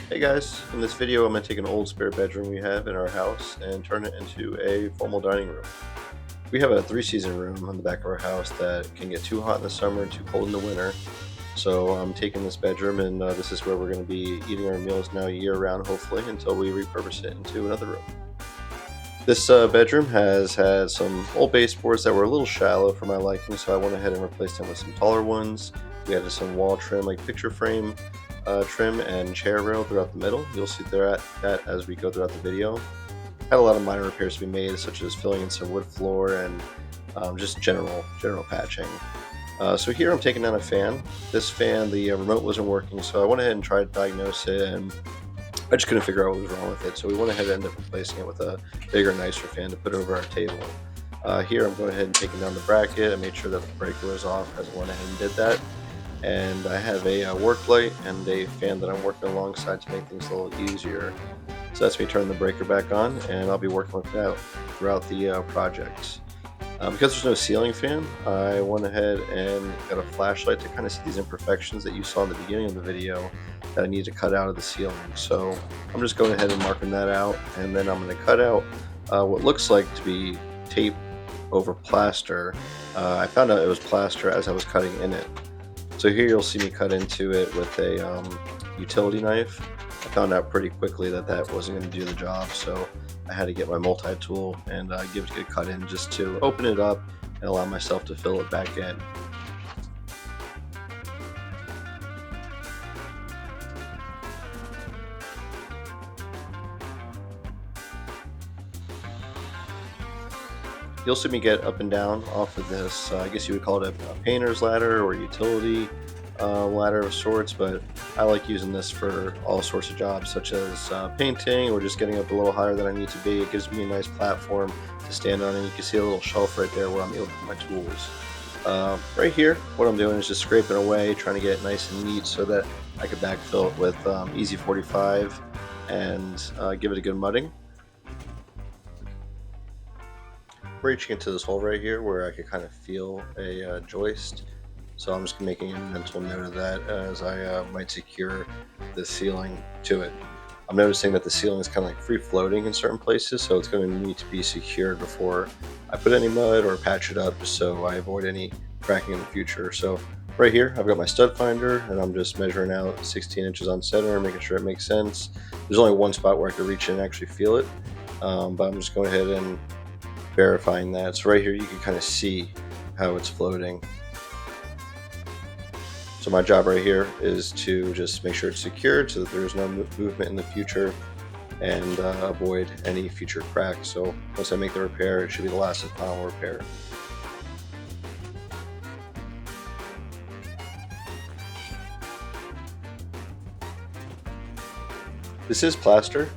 Hey guys, in this video I'm going to take an old spare bedroom we have in our house and turn it into a formal dining room. We have a three-season room on the back of our house that can get too hot in the summer and too cold in the winter. So I'm taking this bedroom and this is where we're going to be eating our meals now year-round hopefully until we repurpose it into another room. This bedroom has had some old baseboards that were a little shallow for my liking, so I went ahead and replaced them with some taller ones. We added some wall trim, like picture frame trim and chair rail throughout the middle. You'll see that as we go throughout the video. Had a lot of minor repairs to be made, such as filling in some wood floor and just general patching. So here I'm taking down a fan. This fan, the remote wasn't working, so I went ahead and tried to diagnose it, and I just couldn't figure out what was wrong with it. So we went ahead and ended up replacing it with a bigger, nicer fan to put over our table. Here I'm going ahead and taking down the bracket. I made sure that the breaker was off as I went ahead and did that. And I have a work light and a fan that I'm working alongside to make things a little easier. So that's me turning the breaker back on, and I'll be working with that throughout the project. Because there's no ceiling fan, I went ahead and got a flashlight to kind of see these imperfections that you saw in the beginning of the video that I need to cut out of the ceiling. So I'm just going ahead and marking that out, and then I'm going to cut out what looks like to be tape over plaster. I found out it was plaster as I was cutting in it. So here you'll see me cut into it with a utility knife. I found out pretty quickly that that wasn't going to do the job, so I had to get my multi-tool and give it a good cut in just to open it up and allow myself to fill it back in. You'll see me get up and down off of this, I guess you would call it a painter's ladder or utility ladder of sorts, but I like using this for all sorts of jobs such as painting or just getting up a little higher than I need to be. It gives me a nice platform to stand on, and you can see a little shelf right there where I'm able to put my tools. Right here, what I'm doing is just scraping away, trying to get it nice and neat so that I could backfill it with Easy 45 and give it a good mudding. Reaching into this hole right here where I could kind of feel a joist. So I'm just making a mental note of that as I might secure the ceiling to it. I'm noticing that the ceiling is kind of like free floating in certain places, so it's going to need to be secured before I put any mud or patch it up so I avoid any cracking in the future. So right here, I've got my stud finder and I'm just measuring out 16 inches on center, making sure it makes sense. There's only one spot where I can reach in and actually feel it, but I'm just going ahead and verifying that. So right here you can kind of see how it's floating. So my job right here is to just make sure it's secured so that there's no movement in the future and avoid any future cracks. So once I make the repair, it should be the last and final repair. This is plaster,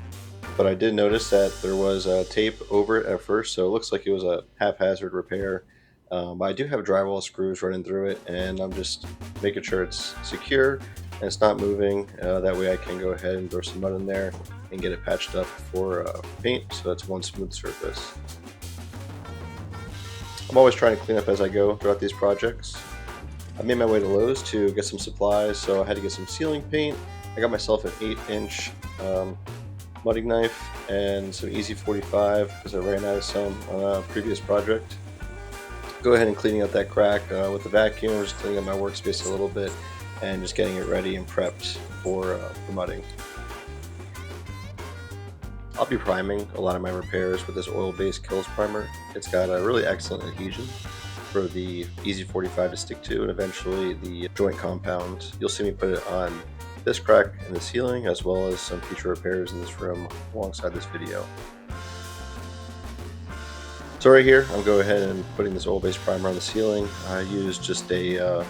but I did notice that there was tape over it at first, so it looks like it was a haphazard repair. But I do have drywall screws running through it, and I'm just making sure it's secure and it's not moving. That way I can go ahead and throw some mud in there and get it patched up for paint, so that's one smooth surface. I'm always trying to clean up as I go throughout these projects. I made my way to Lowe's to get some supplies, so I had to get some ceiling paint. I got myself an 8-inch mudding knife and some Easy 45 because I ran out of some on a previous project. Go ahead and cleaning up that crack with the vacuum, just cleaning up my workspace a little bit and just getting it ready and prepped for mudding. I'll be priming a lot of my repairs with this oil-based Kills primer. It's got a really excellent adhesion for the Easy 45 to stick to, and eventually the joint compound. You'll see me put it on this crack in the ceiling as well as some future repairs in this room alongside this video. So right here, I'm going ahead and putting this oil-based primer on the ceiling. I used just a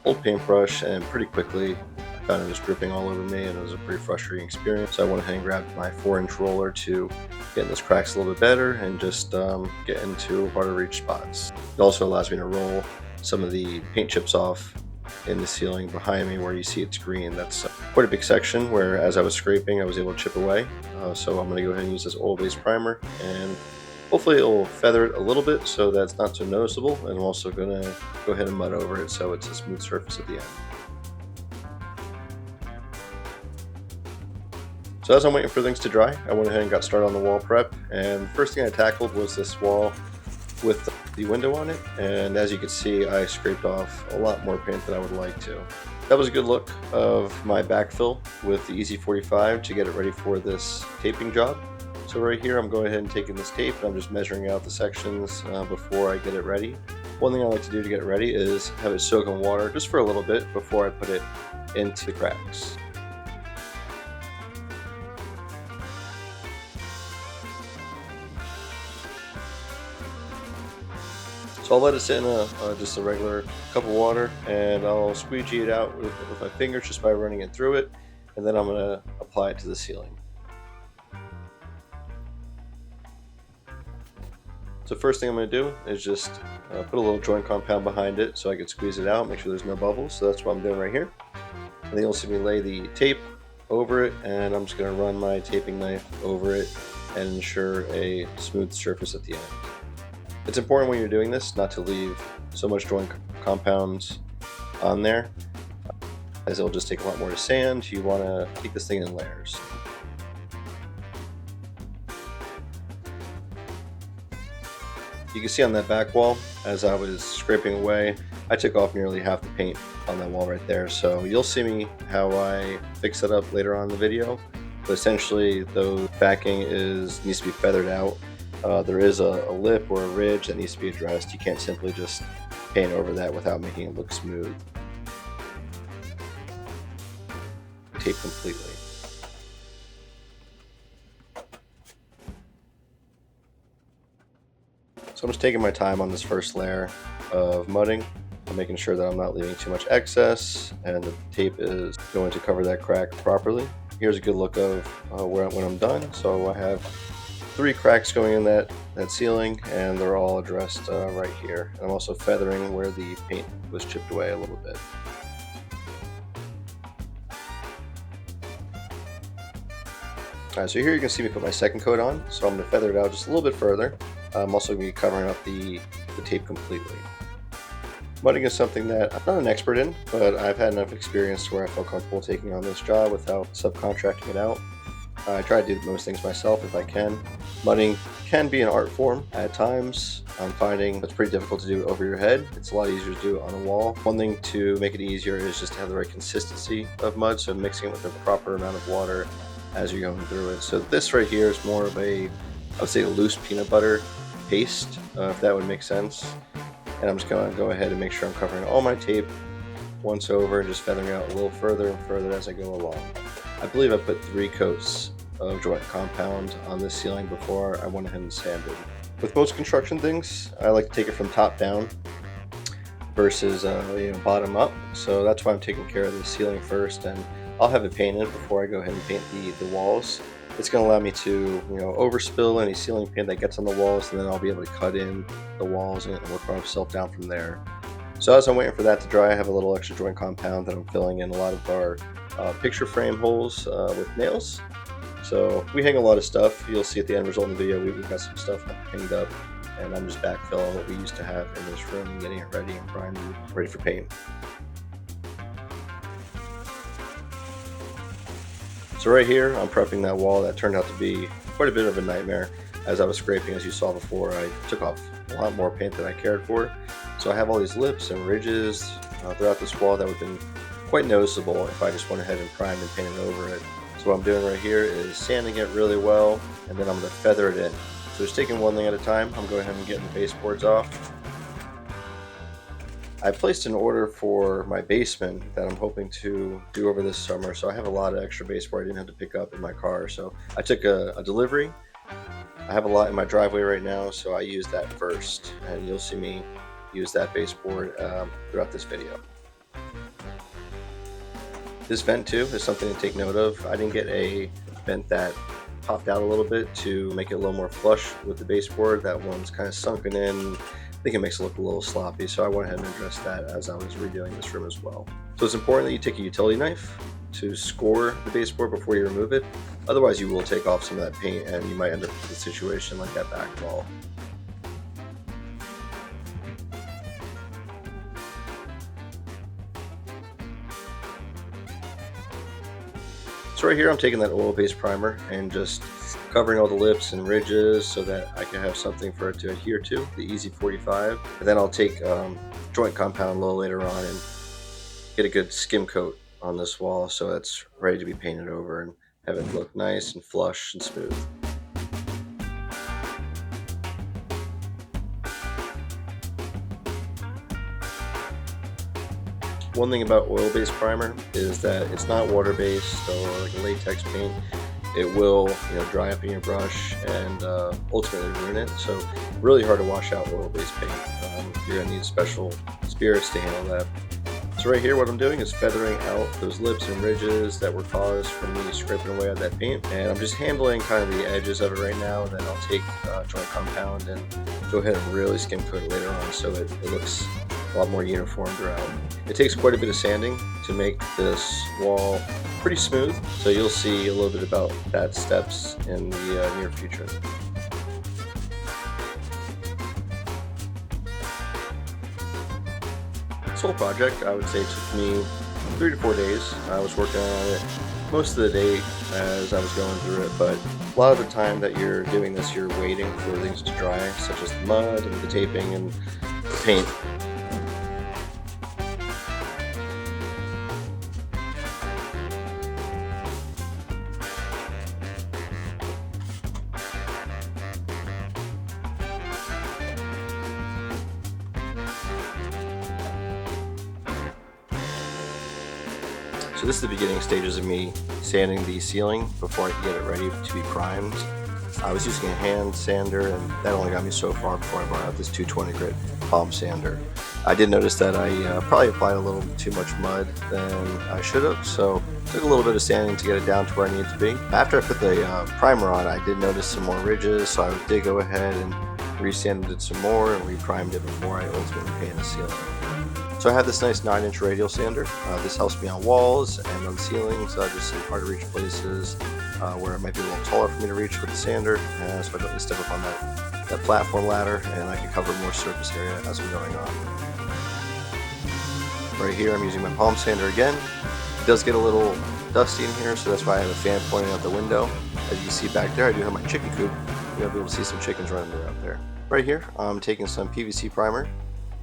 old paintbrush, and pretty quickly I found it was dripping all over me, and it was a pretty frustrating experience. So I went ahead and grabbed my 4-inch roller to get in those cracks a little bit better and just get into harder to reach spots. It also allows me to roll some of the paint chips off in the ceiling behind me where you see it's green. That's quite a big section where as I was scraping I was able to chip away. So I'm going to go ahead and use this oil-based primer, and hopefully it will feather it a little bit so that it's not so noticeable, and I'm also going to go ahead and mud over it so it's a smooth surface at the end. So as I'm waiting for things to dry, I went ahead and got started on the wall prep, and the first thing I tackled was this wall with the window on it, and as you can see, I scraped off a lot more paint than I would like to. That was a good look of my backfill with the Easy 45 to get it ready for this taping job. So right here, I'm going ahead and taking this tape, and I'm just measuring out the sections before I get it ready. One thing I like to do to get it ready is have it soak in water just for a little bit before I put it into the cracks. So I'll let it sit in just a regular cup of water, and I'll squeegee it out with my fingers just by running it through it, and then I'm going to apply it to the ceiling. So first thing I'm going to do is just put a little joint compound behind it so I can squeeze it out, make sure there's no bubbles. So that's what I'm doing right here. And then you'll see me lay the tape over it, and I'm just going to run my taping knife over it and ensure a smooth surface at the end. It's important when you're doing this not to leave so much joint compounds on there, as it'll just take a lot more to sand. You want to take this thing in layers. You can see on that back wall, as I was scraping away, I took off nearly half the paint on that wall right there. So you'll see me how I fix it up later on in the video. But essentially, the backing needs to be feathered out. There is a lip or a ridge that needs to be addressed. You can't simply just paint over that without making it look smooth. Tape completely. So I'm just taking my time on this first layer of mudding. I'm making sure that I'm not leaving too much excess, and the tape is going to cover that crack properly. Here's a good look of when I'm done. So I have 3 cracks going in that ceiling, and they're all addressed right here. And I'm also feathering where the paint was chipped away a little bit. Alright, so here you can see me put my second coat on, so I'm going to feather it out just a little bit further. I'm also going to be covering up the tape completely. Mudding is something that I'm not an expert in, but I've had enough experience where I feel comfortable taking on this job without subcontracting it out. I try to do most things myself if I can. Mudding can be an art form at times. I'm finding it's pretty difficult to do it over your head. It's a lot easier to do it on a wall. One thing to make it easier is just to have the right consistency of mud, so mixing it with the proper amount of water as you're going through it. So this right here is more of I would say a loose peanut butter paste, if that would make sense. And I'm just going to go ahead and make sure I'm covering all my tape once over and just feathering out a little further and further as I go along. I believe I put 3 coats of joint compound on this ceiling before I went ahead and sanded. With most construction things, I like to take it from top down versus bottom up. So that's why I'm taking care of the ceiling first, and I'll have it painted before I go ahead and paint the walls. It's going to allow me to overspill any ceiling paint that gets on the walls, and then I'll be able to cut in the walls and work myself down from there. So as I'm waiting for that to dry, I have a little extra joint compound that I'm filling in a lot of our picture frame holes with nails. So we hang a lot of stuff. You'll see at the end result of the video, we've got some stuff hanged up, and I'm just backfilling what we used to have in this room and getting it ready and primed and ready for paint. So right here, I'm prepping that wall. That turned out to be quite a bit of a nightmare. As I was scraping, as you saw before, I took off a lot more paint than I cared for. So I have all these lips and ridges throughout this wall that would have been quite noticeable if I just went ahead and primed and painted over it. So what I'm doing right here is sanding it really well, and then I'm going to feather it in. So just taking one thing at a time, I'm going ahead and getting the baseboards off. I placed an order for my basement that I'm hoping to do over this summer, so I have a lot of extra baseboard I didn't have to pick up in my car. So I took a delivery. I have a lot in my driveway right now, so I used that first, and you'll see me use that baseboard throughout this video. This vent too is something to take note of. I didn't get a vent that popped out a little bit to make it a little more flush with the baseboard. That one's kind of sunken in. I think it makes it look a little sloppy, so I went ahead and addressed that as I was redoing this room as well. So it's important that you take a utility knife to score the baseboard before you remove it. Otherwise you will take off some of that paint and you might end up with a situation like that back wall. So So right here I'm taking that oil-based primer and just covering all the lips and ridges so that I can have something for it to adhere to, the Easy 45. And then I'll take joint compound a little later on and get a good skim coat on this wall so it's ready to be painted over and have it look nice and flush and smooth. One thing about oil-based primer is that it's not water-based or like a latex paint. It will, dry up in your brush and ultimately ruin it. So really hard to wash out oil-based paint. You're gonna need special spirits to handle that. So right here, what I'm doing is feathering out those lips and ridges that were caused from me scraping away at that paint. And I'm just handling kind of the edges of it right now. And then I'll take joint compound and go ahead and really skim coat it later on so it looks a lot more uniform throughout. It takes quite a bit of sanding to make this wall pretty smooth, so you'll see a little bit about that steps in the near future. This whole project, I would say, took me 3 to 4 days. I was working on it most of the day as I was going through it, but a lot of the time that you're doing this, you're waiting for things to dry, such as the mud and the taping and the paint. So this is the beginning stages of me sanding the ceiling before I could get it ready to be primed. I was using a hand sander and that only got me so far before I brought out this 220 grit palm sander. I did notice that I probably applied a little too much mud than I should have, so it took a little bit of sanding to get it down to where I needed to be. After I put the primer on, I did notice some more ridges, so I did go ahead and resanded it some more and re-primed it before I ultimately painted the ceiling. So I have this nice 9-inch radial sander. This helps me on walls and on ceilings, just in hard to reach places where it might be a little taller for me to reach with the sander, so I don't need to step up on that platform ladder and I can cover more surface area as I'm going on. Right here I'm using my palm sander again. It does get a little dusty in here, so that's why I have a fan pointing out the window. As you can see back there, I do have my chicken coop. You'll be able to see some chickens running around there. Right here I'm taking some PVC primer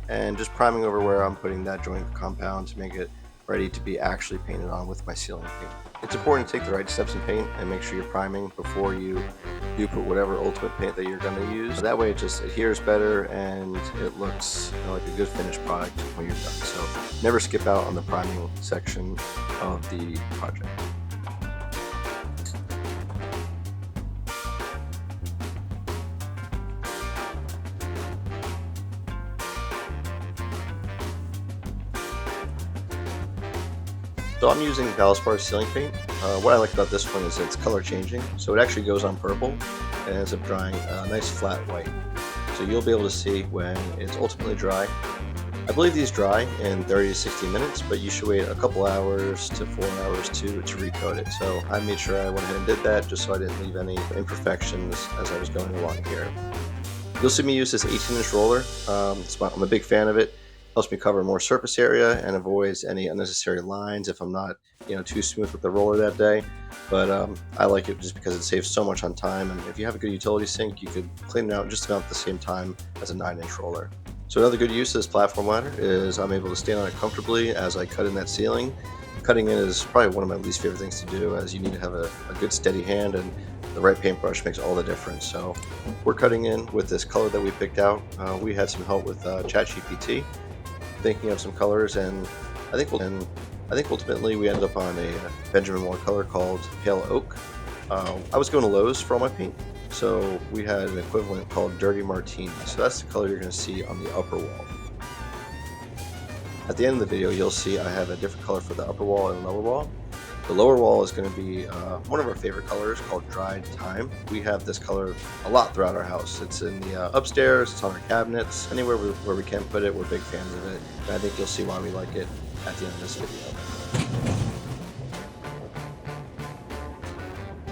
and just priming over where I'm putting that joint compound to make it ready to be actually painted on with my ceiling paint. It's important to take the right steps in paint and make sure you're priming before you do put whatever ultimate paint that you're going to use. That way it just adheres better and it looks like a good finished product when you're done. So never skip out on the priming section of the project. So I'm using Valspar ceiling paint. What I like about this one is it's color changing, so it actually goes on purple and ends up drying a nice flat white. So you'll be able to see when it's ultimately dry. I believe these dry in 30 to 60 minutes, but you should wait a couple hours to 4 hours to recoat it. So I made sure I went ahead and did that just so I didn't leave any imperfections as I was going along here. You'll see me use this 18-inch roller. I'm a big fan of it. Helps me cover more surface area and avoids any unnecessary lines if I'm not, too smooth with the roller that day. But I like it just because it saves so much on time. And if you have a good utility sink, you could clean it out just about at the same time as a 9-inch roller. So another good use of this platform ladder is I'm able to stand on it comfortably as I cut in that ceiling. Cutting in is probably one of my least favorite things to do, as you need to have a good steady hand, and the right paintbrush makes all the difference. So we're cutting in with this color that we picked out. We had some help with ChatGPT, thinking of some colors, and I think ultimately we ended up on a Benjamin Moore color called Pale Oak. I was going to Lowe's for all my paint, so we had an equivalent called Dirty Martini. So that's the color you're going to see on the upper wall. At the end of the video, you'll see I have a different color for the upper wall and lower wall. The lower wall is going to be one of our favorite colors called Dried Thyme. We have this color a lot throughout our house. It's in the upstairs, it's on our cabinets, anywhere where we can put it, we're big fans of it. And I think you'll see why we like it at the end of this video.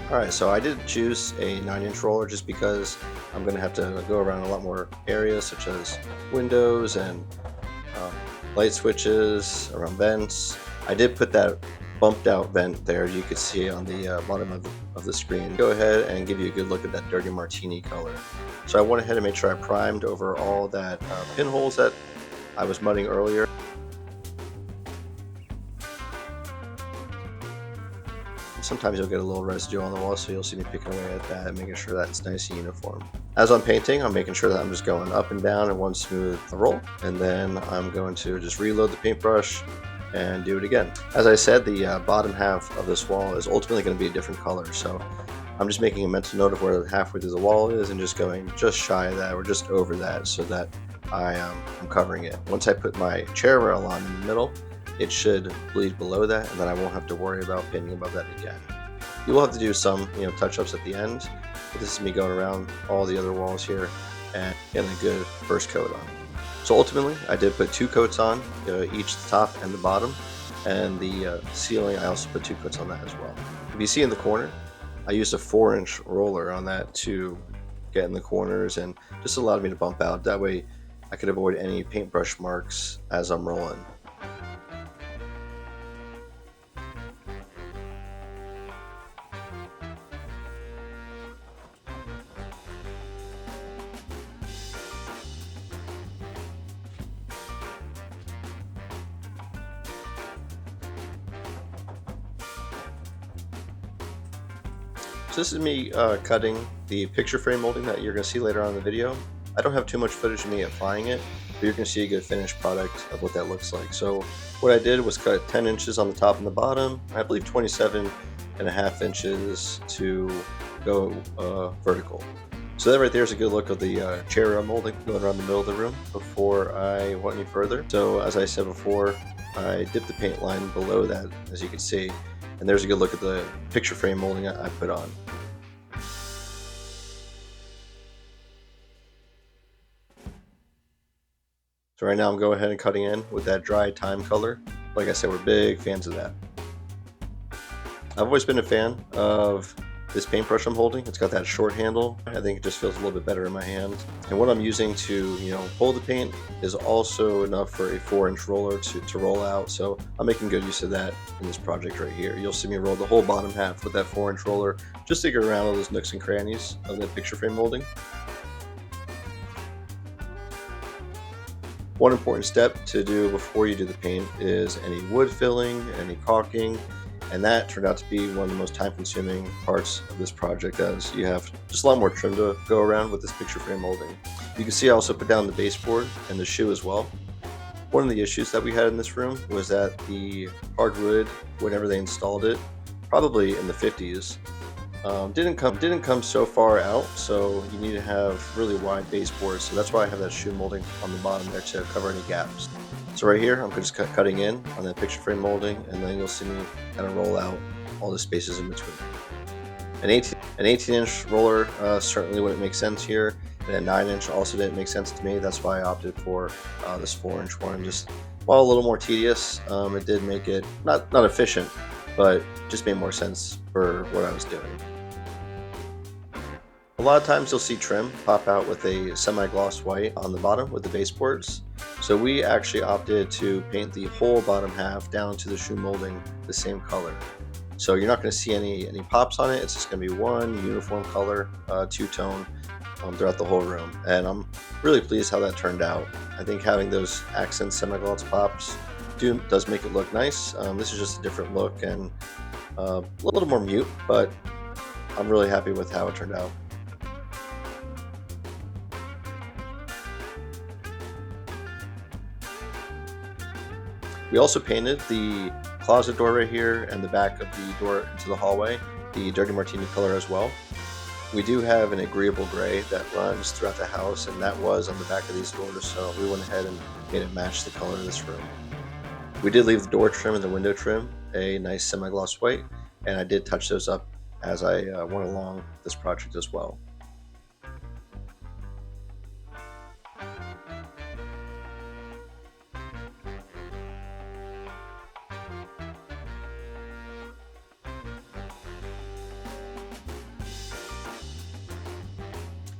Alright, so I did choose a 9-inch roller just because I'm going to have to go around a lot more areas, such as windows and light switches, around vents. I did put that bumped out vent there you could see on the bottom of the screen. Go ahead and give you a good look at that dirty martini color. So I went ahead and made sure I primed over all that pinholes that I was mudding earlier. Sometimes you'll get a little residue on the wall, so you'll see me picking away at that, making sure that it's nice and uniform. As I'm painting, I'm making sure that I'm just going up and down in one smooth roll, and then I'm going to just reload the paintbrush and do it again. As I said, the bottom half of this wall is ultimately going to be a different color, so I'm just making a mental note of where halfway through the wall is and just going just shy of that or just over that so that I'm covering it. Once I put my chair rail on in the middle, it should bleed below that, and then I won't have to worry about painting above that again. You will have to do some touch-ups at the end, but this is me going around all the other walls here and getting a good first coat on. So ultimately, I did put 2 coats on, each the top and the bottom, and the ceiling I also put 2 coats on that as well. If you see in the corner, I used a 4-inch roller on that to get in the corners and just allowed me to bump out. That way I could avoid any paintbrush marks as I'm rolling. So this is me cutting the picture frame molding that you're going to see later on in the video. I don't have too much footage of me applying it, but you're going to see a good finished product of what that looks like. So what I did was cut 10 inches on the top and the bottom, I believe 27.5 inches to go vertical. So that right there is a good look of the chair rail molding going around the middle of the room before I went any further. So as I said before, I dipped the paint line below that, as you can see. And there's a good look at the picture frame molding I put on. So right now I'm going ahead and cutting in with that dry time color. Like I said, we're big fans of that. I've always been a fan of this paintbrush I'm holding. It's got that short handle. I think it just feels a little bit better in my hand. And what I'm using to, hold the paint is also enough for a 4-inch roller to roll out. So I'm making good use of that in this project right here. You'll see me roll the whole bottom half with that 4-inch roller just to get around all those nooks and crannies of that picture frame molding. One important step to do before you do the paint is any wood filling, any caulking, and that turned out to be one of the most time-consuming parts of this project, as you have just a lot more trim to go around with this picture frame molding. You can see I also put down the baseboard and the shoe as well. One of the issues that we had in this room was that the hardwood, whenever they installed it, probably in the 50s, didn't come so far out, so you need to have really wide baseboards. So that's why I have that shoe molding on the bottom there to cover any gaps. So right here, I'm just cutting in on that picture frame molding, and then you'll see me kind of roll out all the spaces in between. An 18-inch roller certainly wouldn't make sense here, and a 9-inch also didn't make sense to me. That's why I opted for this 4-inch one. Just while a little more tedious, it did make it not efficient, but just made more sense for what I was doing. A lot of times you'll see trim pop out with a semi-gloss white on the bottom with the baseboards. So we actually opted to paint the whole bottom half down to the shoe molding the same color. So you're not going to see any pops on it. It's just going to be one uniform color, two-tone throughout the whole room. And I'm really pleased how that turned out. I think having those accent semi-gloss pops does make it look nice. This is just a different look and a little more mute, but I'm really happy with how it turned out. We also painted the closet door right here and the back of the door into the hallway, the dirty martini color as well. We do have an agreeable gray that runs throughout the house, and that was on the back of these doors, so we went ahead and made it match the color of this room. We did leave the door trim and the window trim a nice semi-gloss white, and I did touch those up as I went along this project as well.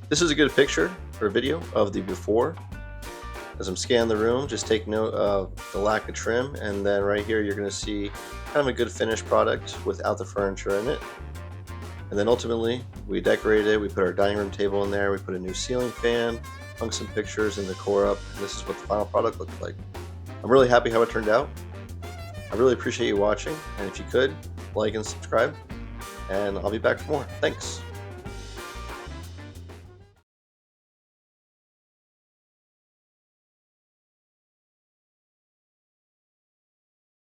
This is a good picture or video of the before. As I'm scanning the room, just take note of the lack of trim, and then right here you're going to see kind of a good finished product without the furniture in it. And then ultimately, we decorated it, we put our dining room table in there, we put a new ceiling fan, hung some pictures and decor up, and this is what the final product looked like. I'm really happy how it turned out. I really appreciate you watching, and if you could, like and subscribe, and I'll be back for more. Thanks.